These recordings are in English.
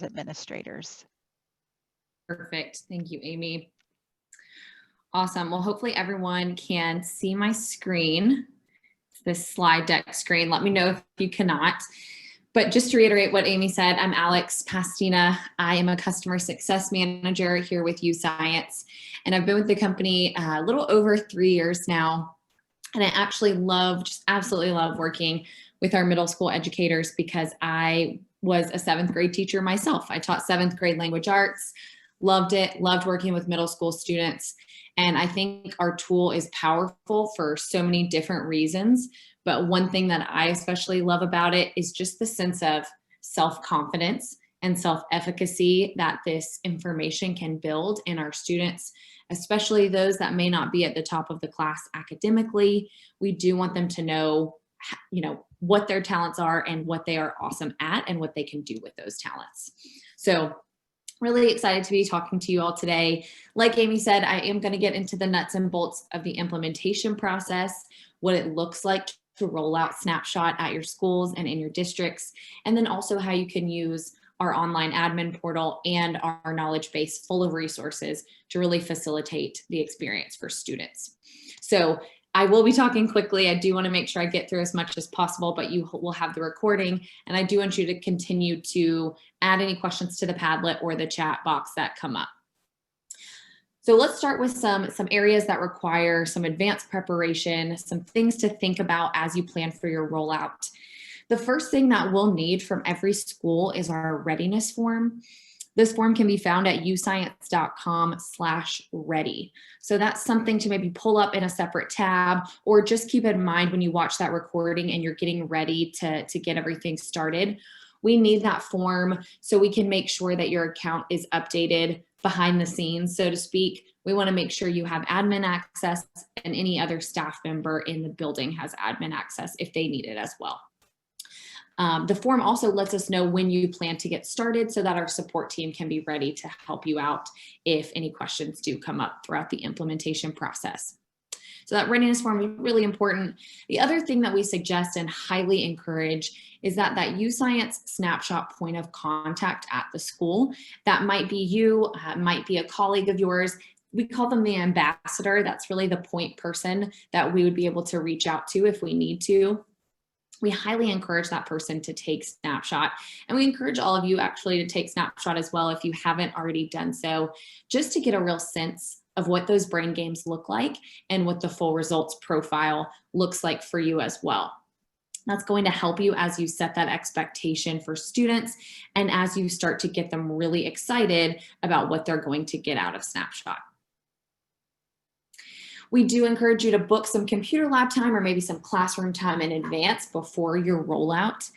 administrators. Perfect. Thank you, Amy. Awesome. Well, hopefully everyone can see my screen, this slide deck screen. Let me know if you cannot. But just to reiterate what Amy said, I'm Alex Pastina. I am a customer success manager here with YouScience, and I've been with the company a little over 3 years now. And I actually just absolutely love working with our middle school educators because I was a 7th grade teacher myself. I taught 7th grade language arts, loved it, loved working with middle school students. And I think our tool is powerful for so many different reasons. But one thing that I especially love about it is just the sense of self-confidence and self-efficacy that this information can build in our students, especially those that may not be at the top of the class academically. We do want them to know, what their talents are and what they are awesome at and what they can do with those talents. So really excited to be talking to you all today. Like Amy said, I am going to get into the nuts and bolts of the implementation process, what it looks like to roll out Snapshot at your schools and in your districts, and then also how you can use our online admin portal and our knowledge base full of resources to really facilitate the experience for students. So I will be talking quickly. I do want to make sure I get through as much as possible, but you will have the recording. And I do want you to continue to add any questions to the Padlet or the chat box that come up. So let's start with some areas that require some advanced preparation, some things to think about as you plan for your rollout. The first thing that we'll need from every school is our readiness form. This form can be found at youscience.com/ready. So that's something to maybe pull up in a separate tab, or just keep in mind when you watch that recording and you're getting ready to get everything started. We need that form so we can make sure that your account is updated behind the scenes, so to speak. We want to make sure you have admin access and any other staff member in the building has admin access if they need it as well. The form also lets us know when you plan to get started so that our support team can be ready to help you out if any questions do come up throughout the implementation process. So that readiness form is really important. The other thing that we suggest and highly encourage is that YouScience Snapshot point of contact at the school. That might be you, might be a colleague of yours. We call them the ambassador. That's really the point person that we would be able to reach out to if we need to. We highly encourage that person to take Snapshot, and we encourage all of you actually to take Snapshot as well if you haven't already done so, just to get a real sense of what those brain games look like and what the full results profile looks like for you as well. That's going to help you as you set that expectation for students and as you start to get them really excited about what they're going to get out of Snapshot. We do encourage you to book some computer lab time or maybe some classroom time in advance before your rollout.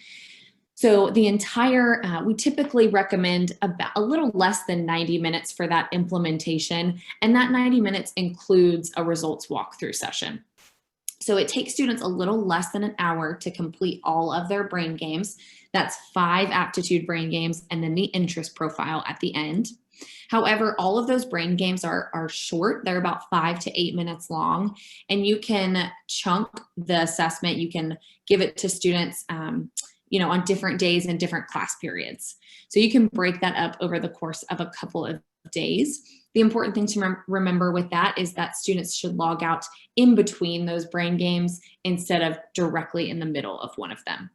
So we typically recommend about a little less than 90 minutes for that implementation, and that 90 minutes includes a results walkthrough session. So it takes students a little less than an hour to complete all of their brain games. That's 5 aptitude brain games and then the interest profile at the end. However, all of those brain games are short. They're about 5 to 8 minutes long, and you can chunk the assessment. You can give it to students on different days and different class periods. So you can break that up over the course of a couple of days. The important thing to remember with that is that students should log out in between those brain games instead of directly in the middle of one of them.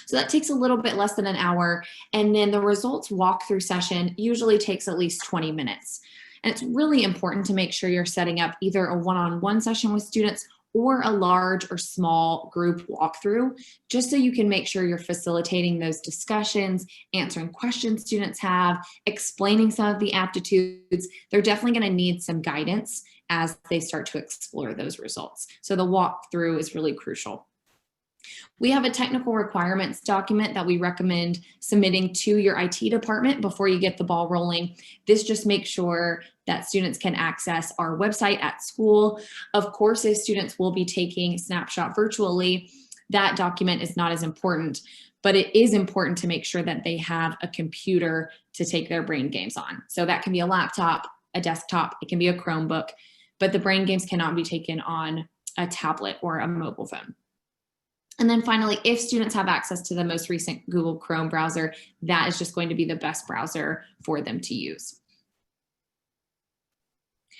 So that takes a little bit less than an hour. And then the results walkthrough session usually takes at least 20 minutes. And it's really important to make sure you're setting up either a one-on-one session with students or a large or small group walkthrough, just so you can make sure you're facilitating those discussions, answering questions students have, explaining some of the aptitudes. They're definitely going to need some guidance as they start to explore those results. So the walkthrough is really crucial. We have a technical requirements document that we recommend submitting to your IT department before you get the ball rolling. This just makes sure that students can access our website at school. Of course, if students will be taking Snapshot virtually, that document is not as important, but it is important to make sure that they have a computer to take their brain games on. So that can be a laptop, a desktop, it can be a Chromebook, but the brain games cannot be taken on a tablet or a mobile phone. And then finally, if students have access to the most recent Google Chrome browser, that is just going to be the best browser for them to use.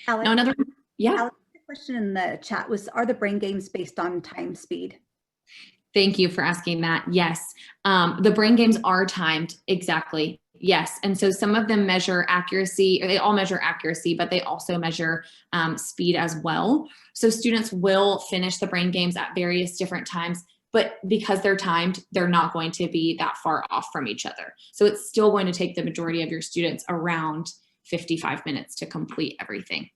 Alex, Now another, yeah. Alex, the question in the chat was, are the brain games based on time speed? Thank you for asking that. Yes, the brain games are timed, exactly. Yes, and so some of them measure accuracy, or they all measure accuracy, but they also measure speed as well. So students will finish the brain games at various different times, but because they're timed, they're not going to be that far off from each other. So it's still going to take the majority of your students around 55 minutes to complete everything.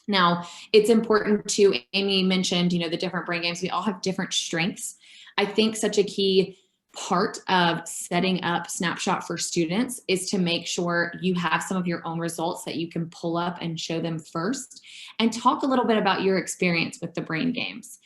Now, it's important to, Amy mentioned, you know, the different brain games, we all have different strengths. I think such a key part of setting up Snapshot for students is to make sure you have some of your own results that you can pull up and show them first, and talk a little bit about your experience with the brain games.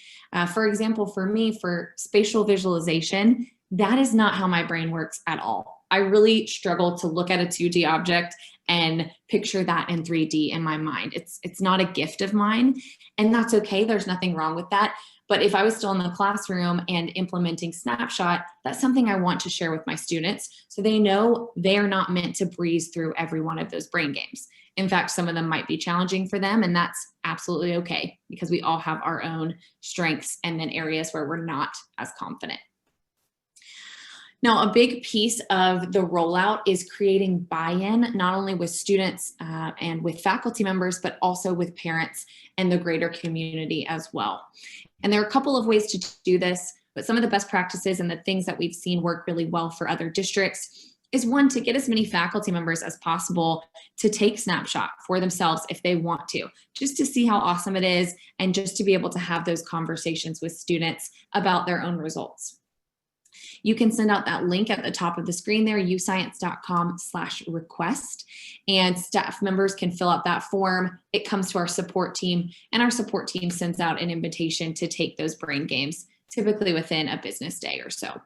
For example, for me, for spatial visualization, that is not how my brain works at all. I really struggle to look at a 2D object and picture that in 3D in my mind. It's not a gift of mine, and that's okay. There's nothing wrong with that. But if I was still in the classroom and implementing Snapshot, that's something I want to share with my students so they know they are not meant to breeze through every one of those brain games. In fact, some of them might be challenging for them, and that's absolutely okay because we all have our own strengths and then areas where we're not as confident. Now, a big piece of the rollout is creating buy-in, not only with students and with faculty members, but also with parents and the greater community as well. And there are a couple of ways to do this, but some of the best practices and the things that we've seen work really well for other districts is, one, to get as many faculty members as possible to take Snapshot for themselves if they want to, just to see how awesome it is and just to be able to have those conversations with students about their own results. You can send out that link at the top of the screen there, youscience.com/request, and staff members can fill out that form. It comes to our support team, and our support team sends out an invitation to take those brain games, typically within a business day or so.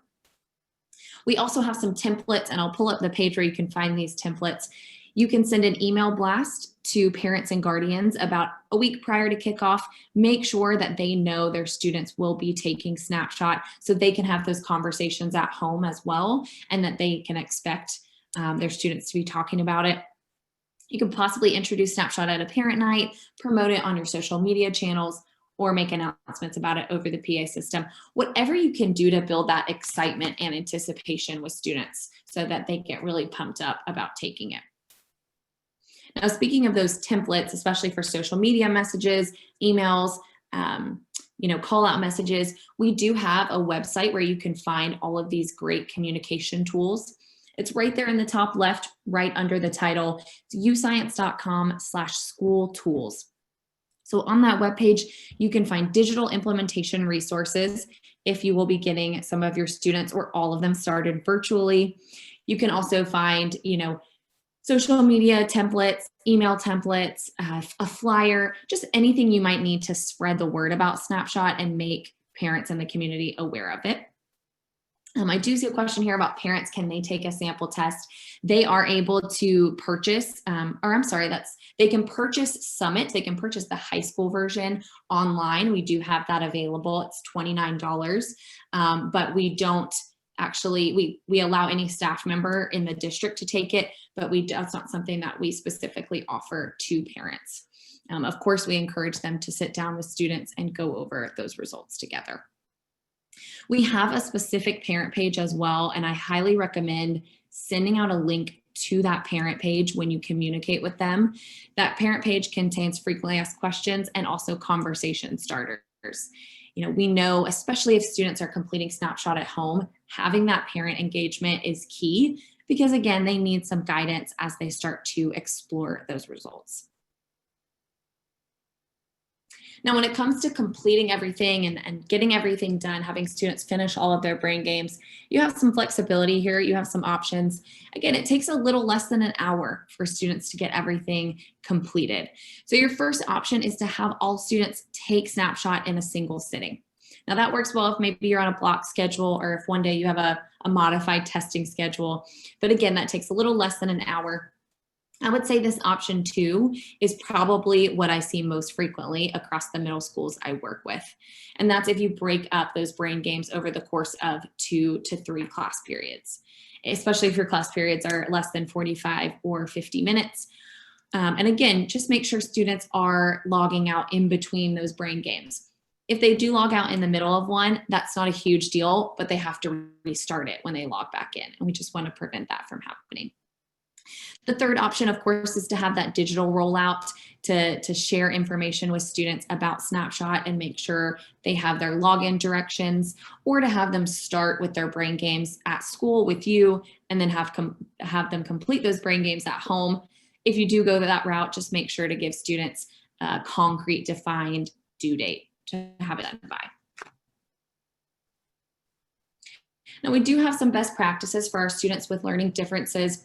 We also have some templates, and I'll pull up the page where you can find these templates. You can send an email blast to parents and guardians about a week prior to kickoff. Make sure that they know their students will be taking Snapshot so they can have those conversations at home as well, and that they can expect their students to be talking about it. You could possibly introduce Snapshot at a parent night, promote it on your social media channels, or make announcements about it over the PA system. Whatever you can do to build that excitement and anticipation with students so that they get really pumped up about taking it. Now, speaking of those templates, especially for social media messages, emails, call out messages, we do have a website where you can find all of these great communication tools. It's right there in the top left, right under the title. It's youscience.com/school tools. So on that webpage, you can find digital implementation resources if you will be getting some of your students or all of them started virtually. You can also find, social media templates, email templates, a flyer, just anything you might need to spread the word about Snapshot and make parents in the community aware of it. I do see a question here about parents. Can they take a sample test? They are able to purchase, they can purchase Summit. They can purchase the high school version online. We do have that available. It's $29, but we don't actually, we allow any staff member in the district to take it, but that's not something that we specifically offer to parents. Of course, we encourage them to sit down with students and go over those results together. We have a specific parent page as well, and I highly recommend sending out a link to that parent page when you communicate with them. That parent page contains frequently asked questions and also conversation starters. We know, especially if students are completing Snapshot at home, having that parent engagement is key because, again, they need some guidance as they start to explore those results. Now, when it comes to completing everything and getting everything done, having students finish all of their brain games, you have some flexibility here. You have some options. Again, it takes a little less than an hour for students to get everything completed. So your first option is to have all students take Snapshot in a single sitting. Now that works well if maybe you're on a block schedule or if one day you have a modified testing schedule. But again, that takes a little less than an hour. I would say this option 2 is probably what I see most frequently across the middle schools I work with. And that's if you break up those brain games over the course of 2 to 3 class periods, especially if your class periods are less than 45 or 50 minutes. And again, just make sure students are logging out in between those brain games. If they do log out in the middle of one, that's not a huge deal, but they have to restart it when they log back in. And we just want to prevent that from happening. The third option, of course, is to have that digital rollout to share information with students about Snapshot and make sure they have their login directions, or to have them start with their brain games at school with you and then have them complete those brain games at home. If you do go that route, just make sure to give students a concrete defined due date to have it done by. Now, we do have some best practices for our students with learning differences.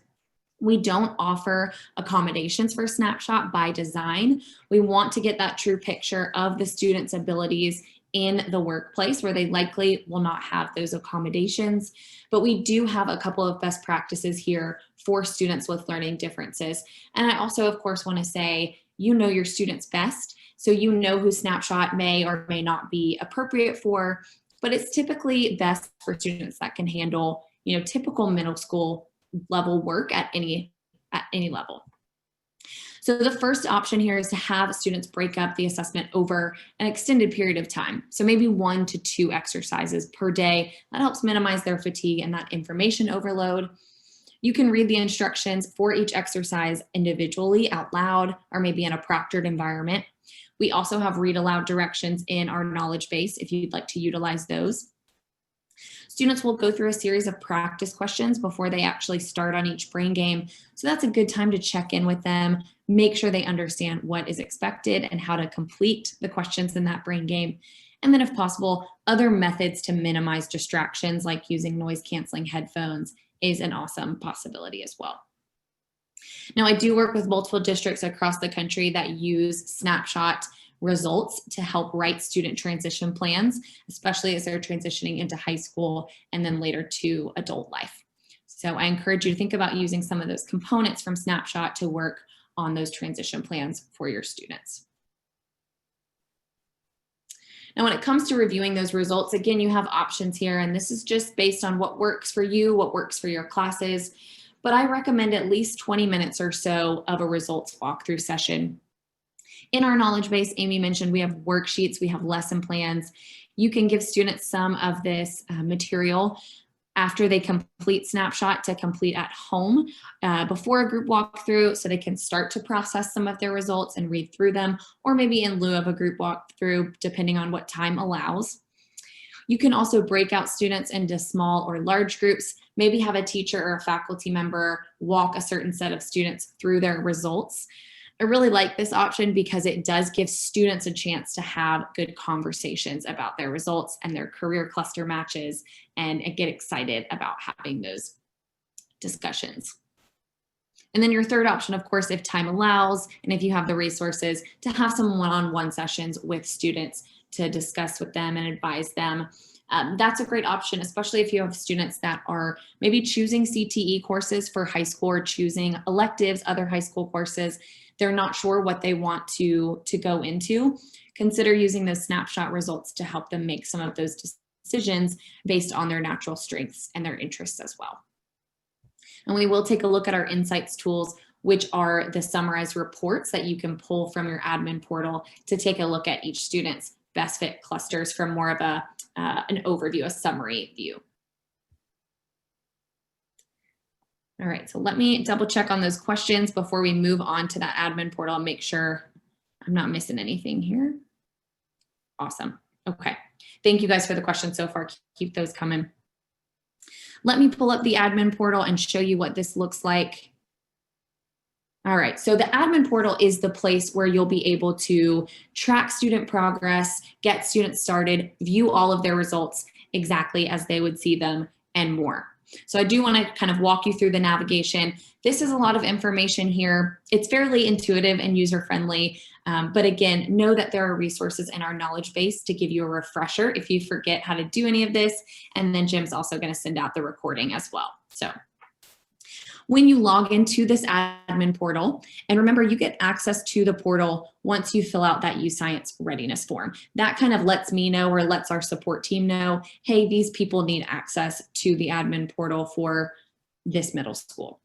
We don't offer accommodations for Snapshot by design. We want to get that true picture of the student's abilities in the workplace where they likely will not have those accommodations. But we do have a couple of best practices here for students with learning differences. And I also, of course, want to say, you know your students best, so you know who Snapshot may or may not be appropriate for, but it's typically best for students that can handle, typical middle school level work at any level. So the first option here is to have students break up the assessment over an extended period of time. So maybe 1 to 2 exercises per day. That helps minimize their fatigue and that information overload. You can read the instructions for each exercise individually out loud or maybe in a proctored environment. We also have read aloud directions in our knowledge base if you'd like to utilize those. Students will go through a series of practice questions before they actually start on each brain game. So that's a good time to check in with them, make sure they understand what is expected and how to complete the questions in that brain game. And then if possible, other methods to minimize distractions like using noise canceling headphones is an awesome possibility as well. Now, I do work with multiple districts across the country that use Snapshot results to help write student transition plans, especially as they're transitioning into high school and then later to adult life. So I encourage you to think about using some of those components from Snapshot to work on those transition plans for your students. Now, when it comes to reviewing those results, again, you have options here, and this is just based on what works for you, what works for your classes. But I recommend at least 20 minutes or so of a results walkthrough session. In our knowledge base, Amy mentioned we have worksheets, we have lesson plans. You can give students some of this material after they complete Snapshot to complete at home before a group walkthrough so they can start to process some of their results and read through them, or maybe in lieu of a group walkthrough, depending on what time allows. You can also break out students into small or large groups, maybe have a teacher or a faculty member walk a certain set of students through their results. I really like this option because it does give students a chance to have good conversations about their results and their career cluster matches and get excited about having those discussions. And then your third option, of course, if time allows and if you have the resources, to have some one-on-one sessions with students to discuss with them and advise them. That's a great option, especially if you have students that are maybe choosing CTE courses for high school or choosing electives, other high school courses. They're not sure what they want to go into. Consider using those Snapshot results to help them make some of those decisions based on their natural strengths and their interests as well. And we will take a look at our insights tools, which are the summarized reports that you can pull from your admin portal to take a look at each student's best fit clusters from more of an overview, a summary view. All right, so let me double check on those questions before we move on to that admin portal and make sure I'm not missing anything here. Awesome. Okay. Thank you guys for the questions so far. Keep those coming. Let me pull up the admin portal and show you what this looks like. All right, so the admin portal is the place where you'll be able to track student progress, get students started, view all of their results exactly as they would see them, and more. So I do want to kind of walk you through the navigation. This is a lot of information here. It's fairly intuitive and user-friendly, but again, know that there are resources in our knowledge base to give you a refresher if you forget how to do any of this, and then Jim's also going to send out the recording as well. So when you log into this admin portal. And remember, you get access to the portal once you fill out that YouScience readiness form. That kind of lets me know, or lets our support team know, hey, these people need access to the admin portal for this middle school.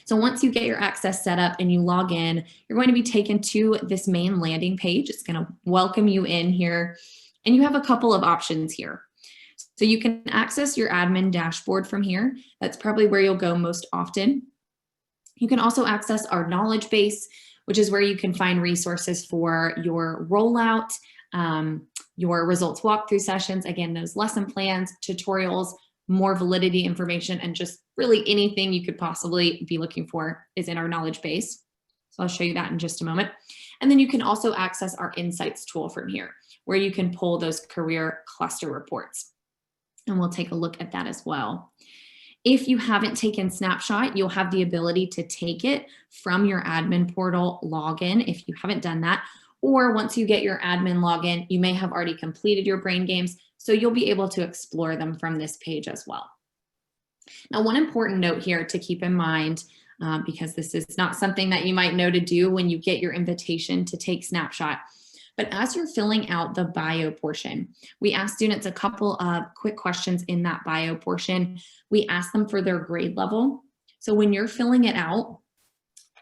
So once you get your access set up and you log in, you're going to be taken to this main landing page. It's going to welcome you in here. And you have a couple of options here. So you can access your admin dashboard from here. That's probably where you'll go most often. You can also access our knowledge base, which is where you can find resources for your rollout, your results walkthrough sessions, again, those lesson plans, tutorials, more validity information, and just really anything you could possibly be looking for is in our knowledge base. So I'll show you that in just a moment. And then you can also access our insights tool from here, where you can pull those career cluster reports. And we'll take a look at that as well. If you haven't taken Snapshot, you'll have the ability to take it from your admin portal login if you haven't done that. Or once you get your admin login, you may have already completed your brain games, so you'll be able to explore them from this page as well. Now, one important note here to keep in mind, because this is not something that you might know to do when you get your invitation to take Snapshot, but as you're filling out the bio portion, we ask students a couple of quick questions in that bio portion. We ask them for their grade level. So when you're filling it out,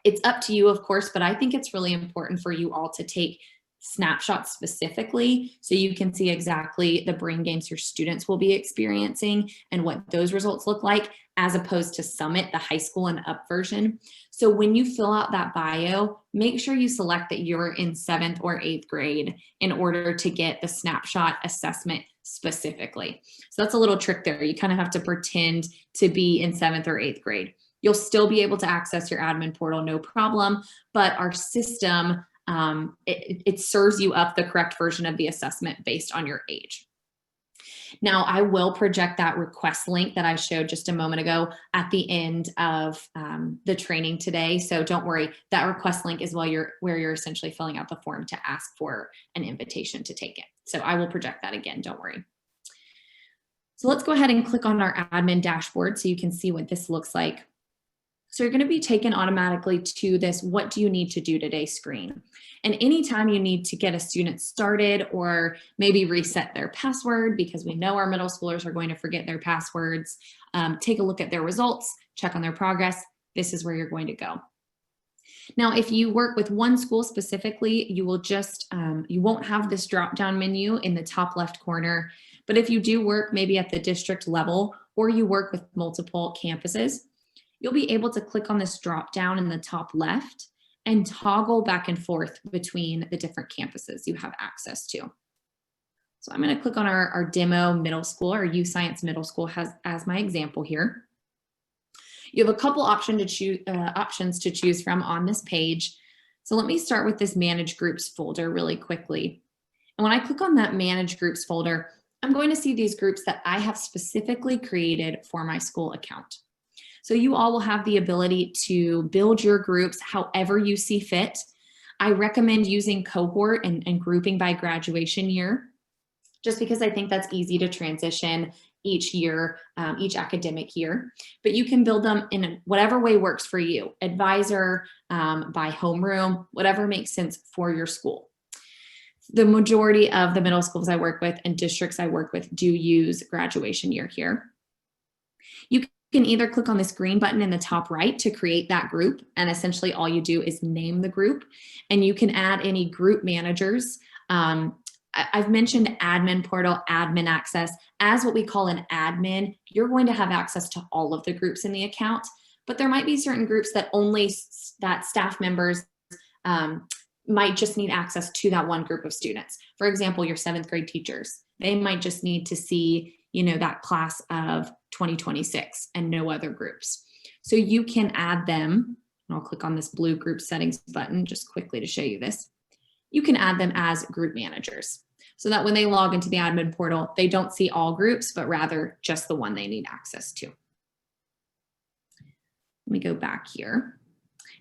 it's up to you, of course, but I think it's really important for you all to take snapshots specifically so you can see exactly the brain games your students will be experiencing and what those results look like, as opposed to Summit, the high school and up version. So when you fill out that bio, make sure you select that you're in 7th or 8th grade in order to get the snapshot assessment specifically. So that's a little trick there. You kind of have to pretend to be in 7th or 8th grade. You'll still be able to access your admin portal, no problem, but our system, it serves you up the correct version of the assessment based on your age. Now, I will project that request link that I showed just a moment ago at the end of the training today. So don't worry, that request link is where you're essentially filling out the form to ask for an invitation to take it. So I will project that again, don't worry. So let's go ahead and click on our admin dashboard so you can see what this looks like. So you're going to be taken automatically to this "What do you need to do today" screen. And anytime you need to get a student started or maybe reset their password, because we know our middle schoolers are going to forget their passwords, take a look at their results, check on their progress, this is where you're going to go. Now, if you work with one school specifically, you will just, you won't have this drop-down menu in the top left corner. But if you do work maybe at the district level, or you work with multiple campuses, you'll be able to click on this drop down in the top left and toggle back and forth between the different campuses you have access to. So I'm going to click on our demo middle school, or YouScience middle school as my example here. You have a couple options to choose from on this page. So let me start with this Manage Groups folder really quickly. And when I click on that Manage Groups folder, I'm going to see these groups that I have specifically created for my school account. So you all will have the ability to build your groups however you see fit. I recommend using cohort and grouping by graduation year, just because I think that's easy to transition each year, each academic year. But you can build them in whatever way works for you, advisor, by homeroom, whatever makes sense for your school. The majority of the middle schools I work with and districts I work with do use graduation year here. You can either click on this green button in the top right to create that group, and essentially all you do is name the group, and you can add any group managers. I've mentioned admin portal, admin access. As what we call an admin, you're going to have access to all of the groups in the account, but there might be certain groups that only that staff members might just need access to that one group of students. For example, your 7th grade teachers, they might just need to see, you know, that class of 2026 and no other groups. So you can add them, and I'll click on this blue group settings button just quickly to show you this. You can add them as group managers so that when they log into the admin portal, they don't see all groups, but rather just the one they need access to. Let me go back here.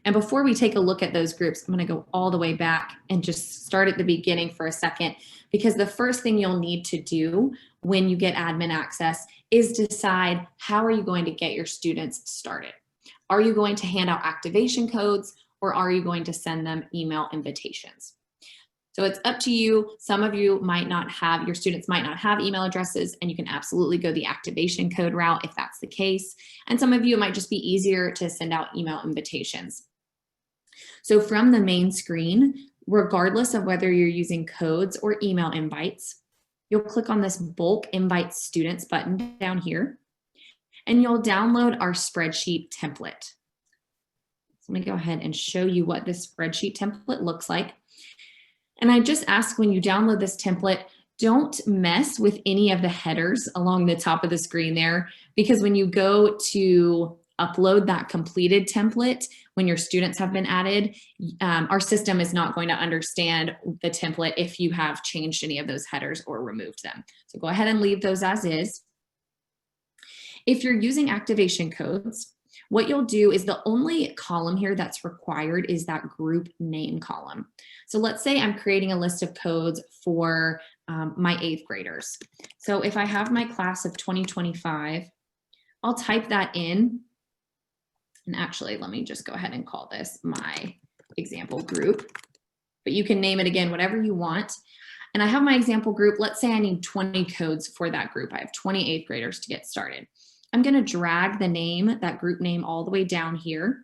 And before we take a look at those groups, I'm going to go all the way back and just start at the beginning for a second, because the first thing you'll need to do when you get admin access is decide how are you going to get your students started. Are you going to hand out activation codes, or are you going to send them email invitations? So it's up to you. Some of you might not have, your students might not have email addresses, and you can absolutely go the activation code route if that's the case. And some of you, it might just be easier to send out email invitations. So from the main screen, regardless of whether you're using codes or email invites, you'll click on this bulk invite students button down here, and you'll download our spreadsheet template. So let me go ahead and show you what this spreadsheet template looks like. And I just ask, when you download this template, don't mess with any of the headers along the top of the screen there, because when you go to upload that completed template, when your students have been added, our system is not going to understand the template if you have changed any of those headers or removed them. So go ahead and leave those as is. If you're using activation codes, what you'll do is the only column here that's required is that group name column. So let's say I'm creating a list of codes for my 8th graders. So if I have my class of 2025, I'll type that in. And actually, let me just go ahead and call this my example group. But you can name it again, whatever you want. And I have my example group. Let's say I need 20 codes for that group. I have 20 8th graders to get started. I'm going to drag the name, that group name, all the way down here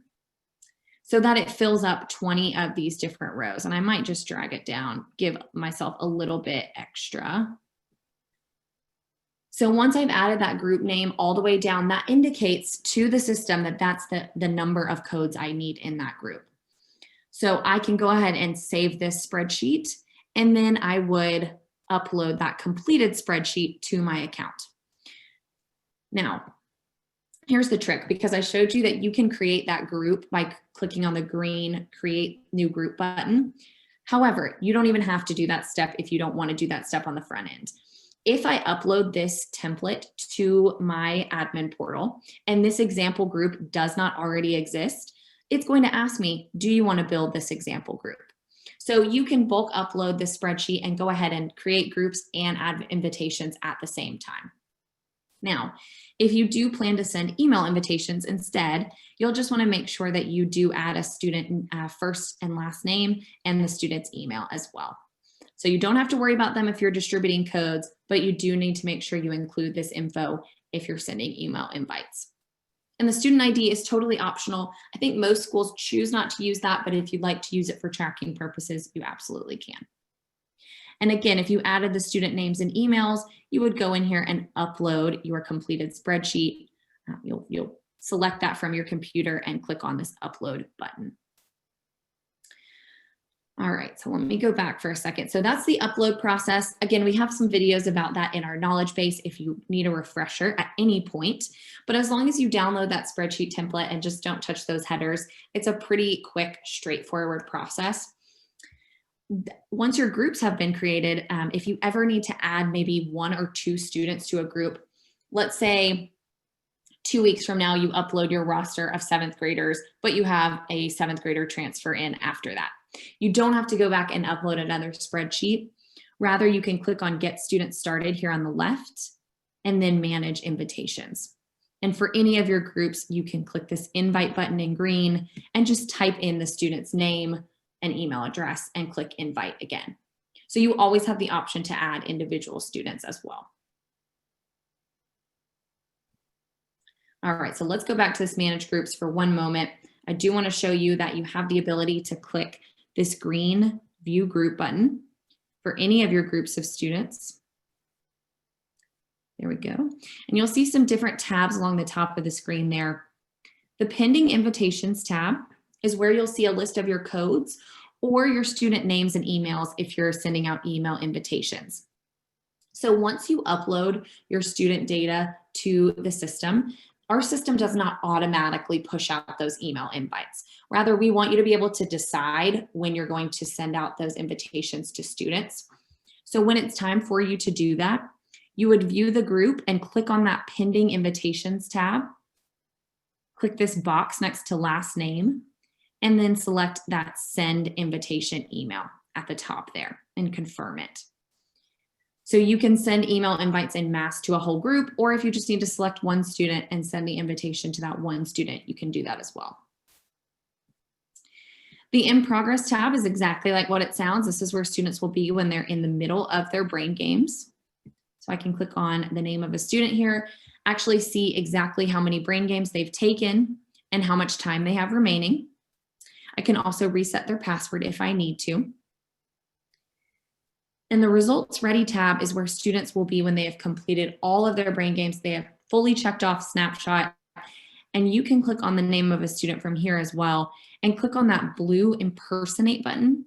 so that it fills up 20 of these different rows. And I might just drag it down, give myself a little bit extra. So once I've added that group name all the way down, that indicates to the system that that's the number of codes I need in that group. So I can go ahead and save this spreadsheet, and then I would upload that completed spreadsheet to my account. Now, here's the trick, because I showed you that you can create that group by clicking on the green Create New Group button. However, you don't even have to do that step if you don't want to do that step on the front end. If I upload this template to my admin portal and this example group does not already exist, it's going to ask me, do you want to build this example group? So you can bulk upload the spreadsheet and go ahead and create groups and add invitations at the same time. Now, if you do plan to send email invitations instead, you'll just want to make sure that you do add a student first and last name and the student's email as well. So you don't have to worry about them if you're distributing codes, but you do need to make sure you include this info if you're sending email invites. And the student ID is totally optional. I think most schools choose not to use that, but if you'd like to use it for tracking purposes, you absolutely can. And again, if you added the student names and emails, you would go in here and upload your completed spreadsheet. You'll select that from your computer and click on this upload button. All right, so let me go back for a second. So that's the upload process. Again, we have some videos about that in our knowledge base if you need a refresher at any point. But as long as you download that spreadsheet template and just don't touch those headers, it's a pretty quick, straightforward process. Once your groups have been created, if you ever need to add maybe 1 or 2 students to a group, let's say 2 weeks from now, you upload your roster of 7th graders, but you have a 7th grader transfer in after that. You don't have to go back and upload another spreadsheet. Rather, you can click on Get Students Started here on the left and then Manage Invitations. And for any of your groups, you can click this Invite button in green and just type in the student's name and email address and click Invite again. So you always have the option to add individual students as well. All right, so let's go back to this Manage Groups for one moment. I do want to show you that you have the ability to click this green View Group button for any of your groups of students. There we go. And you'll see some different tabs along the top of the screen there. The Pending Invitations tab is where you'll see a list of your codes or your student names and emails if you're sending out email invitations. So once you upload your student data to the system, our system does not automatically push out those email invites. Rather, we want you to be able to decide when you're going to send out those invitations to students. So when it's time for you to do that, you would view the group and click on that Pending Invitations tab. Click this box next to last name, and then select that Send Invitation Email at the top there and confirm it. So you can send email invites en masse to a whole group, or if you just need to select one student and send the invitation to that one student, you can do that as well. The In Progress tab is exactly like what it sounds. This is where students will be when they're in the middle of their brain games. So I can click on the name of a student here, actually see exactly how many brain games they've taken and how much time they have remaining. I can also reset their password if I need to. And the Results Ready tab is where students will be when they have completed all of their brain games. They have fully checked off Snapshot. And you can click on the name of a student from here as well and click on that blue Impersonate button.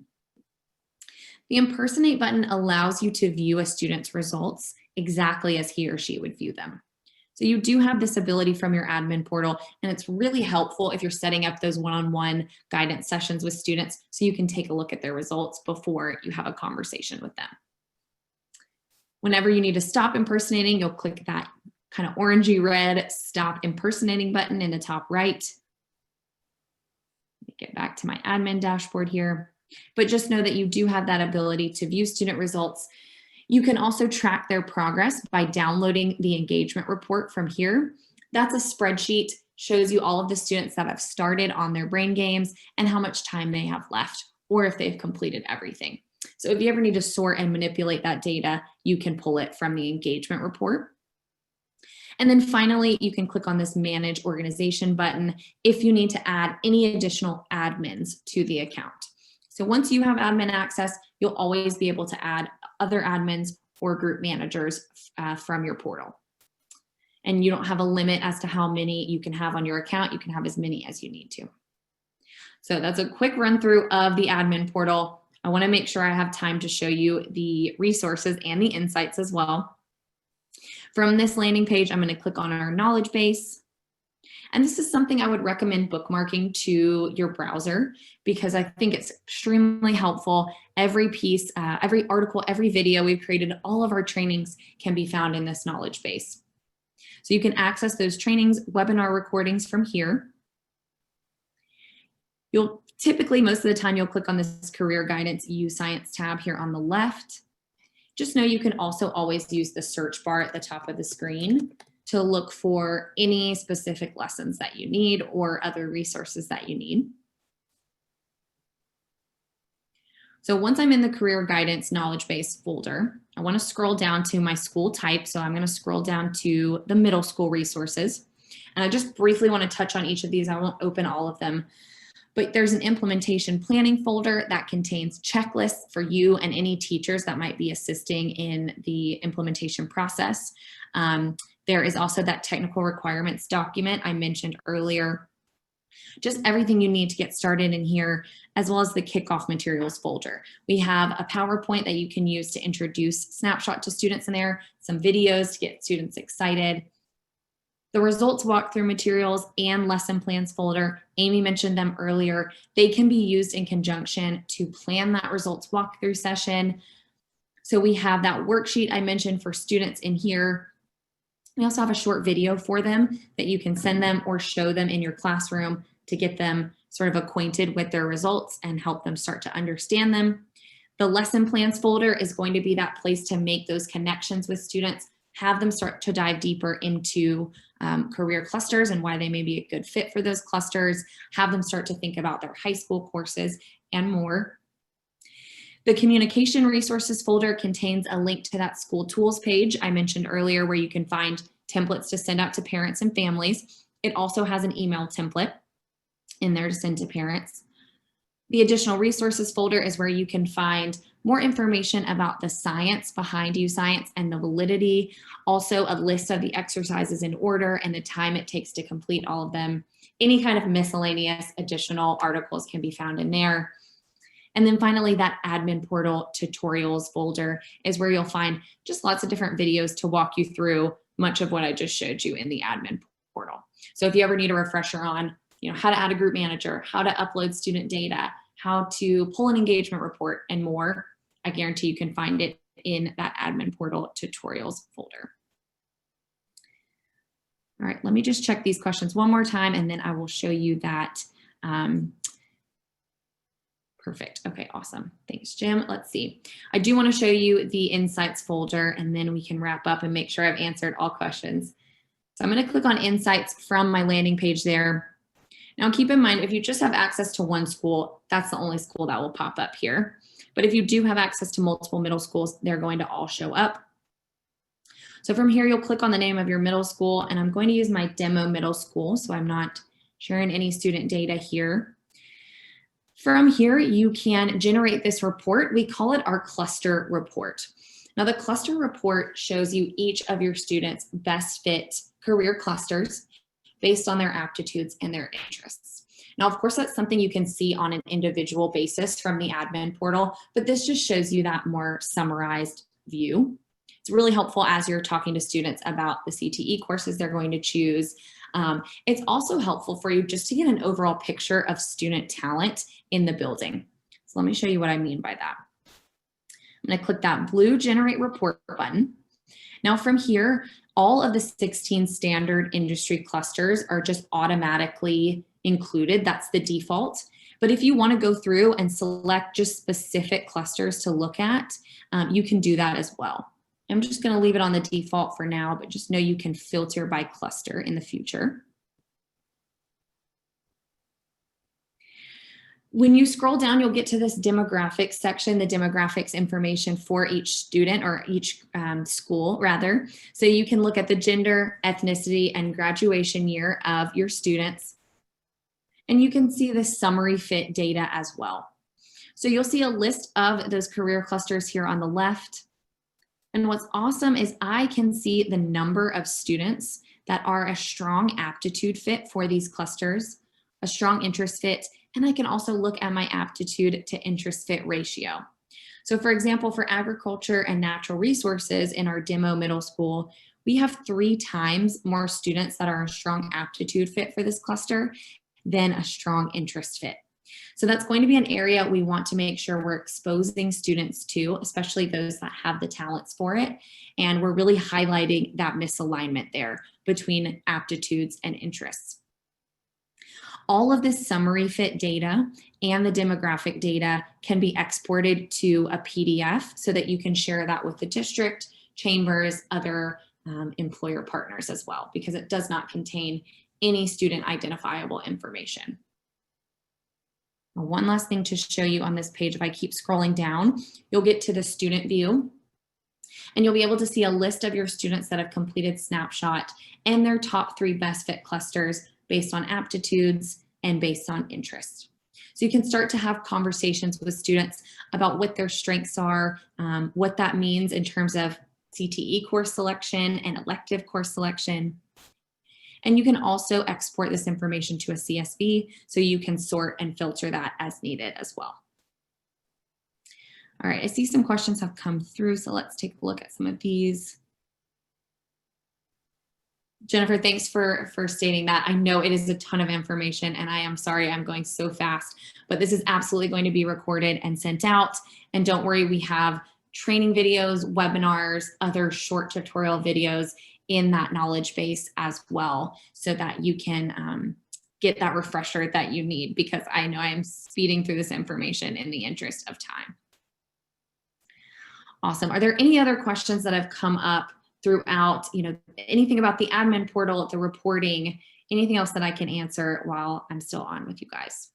The Impersonate button allows you to view a student's results exactly as he or she would view them. So you do have this ability from your admin portal, and it's really helpful if you're setting up those one-on-one guidance sessions with students so you can take a look at their results before you have a conversation with them. Whenever you need to stop impersonating, you'll click that kind of orangey red Stop Impersonating button in the top right. Let me get back to my admin dashboard here. But just know that you do have that ability to view student results. You can also track their progress by downloading the engagement report from here. That's a spreadsheet, shows you all of the students that have started on their brain games and how much time they have left, or if they've completed everything. So if you ever need to sort and manipulate that data, you can pull it from the engagement report. And then finally, you can click on this Manage Organization button if you need to add any additional admins to the account. So once you have admin access, you'll always be able to add other admins or group managers from your portal. And you don't have a limit as to how many you can have on your account. You can have as many as you need to. So that's a quick run through of the admin portal. I want to make sure I have time to show you the resources and the insights as well. From this landing page, I'm going to click on our knowledge base. And this is something I would recommend bookmarking to your browser because I think it's extremely helpful. Every piece, every article, every video we've created, all of our trainings can be found in this knowledge base. So you can access those trainings, webinar recordings from here. You'll typically, most of the time, you'll click on this Career Guidance YouScience tab here on the left. Just know you can also always use the search bar at the top of the screen to look for any specific lessons that you need or other resources that you need. So once I'm in the Career Guidance Knowledge Base folder, I want to scroll down to my school type. So I'm going to scroll down to the middle school resources. And I just briefly want to touch on each of these. I won't open all of them. But there's an implementation planning folder that contains checklists for you and any teachers that might be assisting in the implementation process. There is also that technical requirements document I mentioned earlier. Just everything you need to get started in here, as well as the kickoff materials folder. We have a PowerPoint that you can use to introduce Snapshot to students in there, some videos to get students excited. The results walkthrough materials and lesson plans folder, Amy mentioned them earlier. They can be used in conjunction to plan that results walkthrough session. So we have that worksheet I mentioned for students in here. We also have a short video for them that you can send them or show them in your classroom to get them sort of acquainted with their results and help them start to understand them. The lesson plans folder is going to be that place to make those connections with students, have them start to dive deeper into career clusters and why they may be a good fit for those clusters, have them start to think about their high school courses and more. The communication resources folder contains a link to that school tools page I mentioned earlier where you can find templates to send out to parents and families. It also has an email template in there to send to parents. The additional resources folder is where you can find more information about the science behind YouScience and the validity, also a list of the exercises in order and the time it takes to complete all of them. Any kind of miscellaneous additional articles can be found in there. And then finally, that admin portal tutorials folder is where you'll find just lots of different videos to walk you through much of what I just showed you in the admin portal. So if you ever need a refresher on, how to add a group manager, how to upload student data, how to pull an engagement report and more, I guarantee you can find it in that admin portal tutorials folder. All right, let me just check these questions one more time and then I will show you that Perfect. Okay, awesome. Thanks, Jim. Let's see. I do want to show you the Insights folder, and then we can wrap up and make sure I've answered all questions. So I'm going to click on Insights from my landing page there. Now keep in mind, if you just have access to one school, that's the only school that will pop up here. But if you do have access to multiple middle schools, they're going to all show up. So from here, you'll click on the name of your middle school, and I'm going to use my demo middle school, so I'm not sharing any student data here. From here, you can generate this report. We call it our cluster report. Now, the cluster report shows you each of your students' best fit career clusters based on their aptitudes and their interests. Now, of course, that's something you can see on an individual basis from the admin portal, but this just shows you that more summarized view. It's really helpful as you're talking to students about the CTE courses they're going to choose. It's also helpful for you just to get an overall picture of student talent in the building. So let me show you what I mean by that. I'm going to click that blue Generate Report button. Now from here, all of the 16 standard industry clusters are just automatically included. That's the default. But if you want to go through and select just specific clusters to look at, you can do that as well. I'm just going to leave it on the default for now, but just know you can filter by cluster in the future. When you scroll down, you'll get to this demographics section, the demographics information for each student or each school rather. So you can look at the gender, ethnicity, and graduation year of your students. And you can see the summary fit data as well. So you'll see a list of those career clusters here on the left. And what's awesome is I can see the number of students that are a strong aptitude fit for these clusters, a strong interest fit, and I can also look at my aptitude to interest fit ratio. So for example, for agriculture and natural resources in our demo middle school, we have 3 times more students that are a strong aptitude fit for this cluster than a strong interest fit. So that's going to be an area we want to make sure we're exposing students to, especially those that have the talents for it. And we're really highlighting that misalignment there between aptitudes and interests. All of this summary fit data and the demographic data can be exported to a PDF so that you can share that with the district, chambers, other employer partners as well, because it does not contain any student identifiable information. One last thing to show you on this page, if I keep scrolling down, you'll get to the student view and you'll be able to see a list of your students that have completed snapshot and their top 3 best fit clusters based on aptitudes and based on interest. So you can start to have conversations with students about what their strengths are, what that means in terms of CTE course selection and elective course selection. And you can also export this information to a CSV so you can sort and filter that as needed as well. All right, I see some questions have come through, so let's take a look at some of these. Jennifer, thanks for stating that. I know it is a ton of information and I am sorry I'm going so fast, but this is absolutely going to be recorded and sent out. And don't worry, we have training videos, webinars, other short tutorial videos in that knowledge base as well, so that you can get that refresher that you need, because I know I'm speeding through this information in the interest of time. Awesome. Are there any other questions that have come up throughout, anything about the admin portal, the reporting, anything else that I can answer while I'm still on with you guys?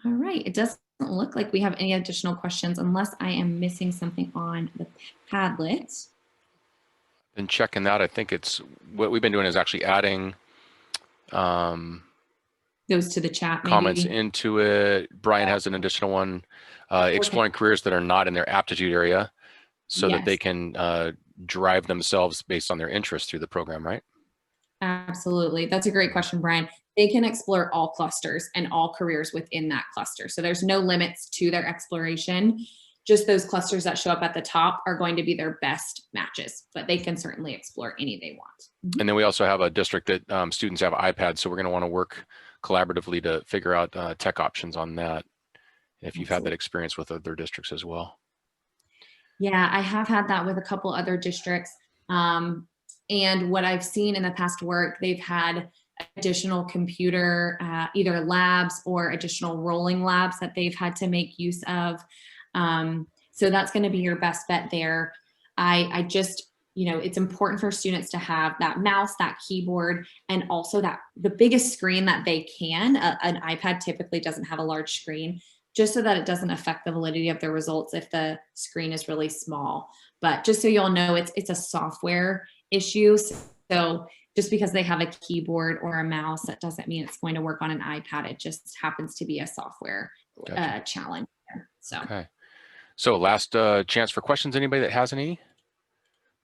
All right, it doesn't look like we have any additional questions unless I am missing something on the Padlet. Been checking that. I think it's what we've been doing is actually adding Those to the chat, maybe. Comments into it. Brian has an additional one, exploring careers that are not in their aptitude area so that they can drive themselves based on their interest through the program, right? Absolutely. That's a great question, Brian. They can explore all clusters and all careers within that cluster. So there's no limits to their exploration. Just those clusters that show up at the top are going to be their best matches, but they can certainly explore any they want. And then we also have a district that students have iPads, so we're going to want to work collaboratively to figure out tech options on that, if you've had that Absolutely. experience with other districts as well. Yeah, I have had that with a couple other districts. And what I've seen in the past work, they've had additional computer, either labs or additional rolling labs that they've had to make use of. So that's going to be your best bet there. I just, it's important for students to have that mouse, that keyboard, and also that the biggest screen that they can. An iPad typically doesn't have a large screen, just so that it doesn't affect the validity of their results if the screen is really small. But just so you'll know, it's a software issue. So just because they have a keyboard or a mouse, that doesn't mean it's going to work on an iPad. It just happens to be a software challenge. So. Okay. So last chance for questions. Anybody that has any?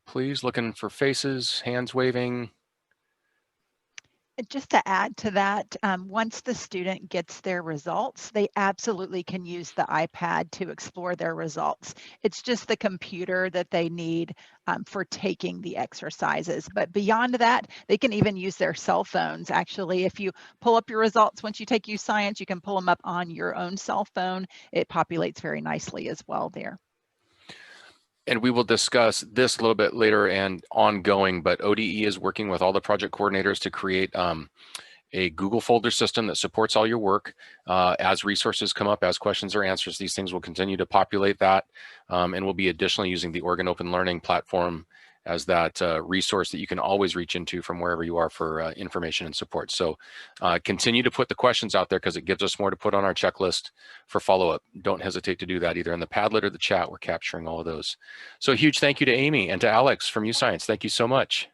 Please, looking for faces, hands waving. Just to add to that, once the student gets their results, they absolutely can use the iPad to explore their results. It's just the computer that they need for taking the exercises. But beyond that, they can even use their cell phones. Actually, if you pull up your results, once you take YouScience, you can pull them up on your own cell phone. It populates very nicely as well there. And we will discuss this a little bit later and ongoing, but ODE is working with all the project coordinators to create a Google folder system that supports all your work. As resources come up, as questions or answers, these things will continue to populate that, and we'll be additionally using the Oregon Open Learning platform as that resource that you can always reach into from wherever you are for information and support. So continue to put the questions out there because it gives us more to put on our checklist for follow-up. Don't hesitate to do that either in the Padlet or the chat. We're capturing all of those. So a huge thank you to Amy and to Alex from YouScience. Thank you so much.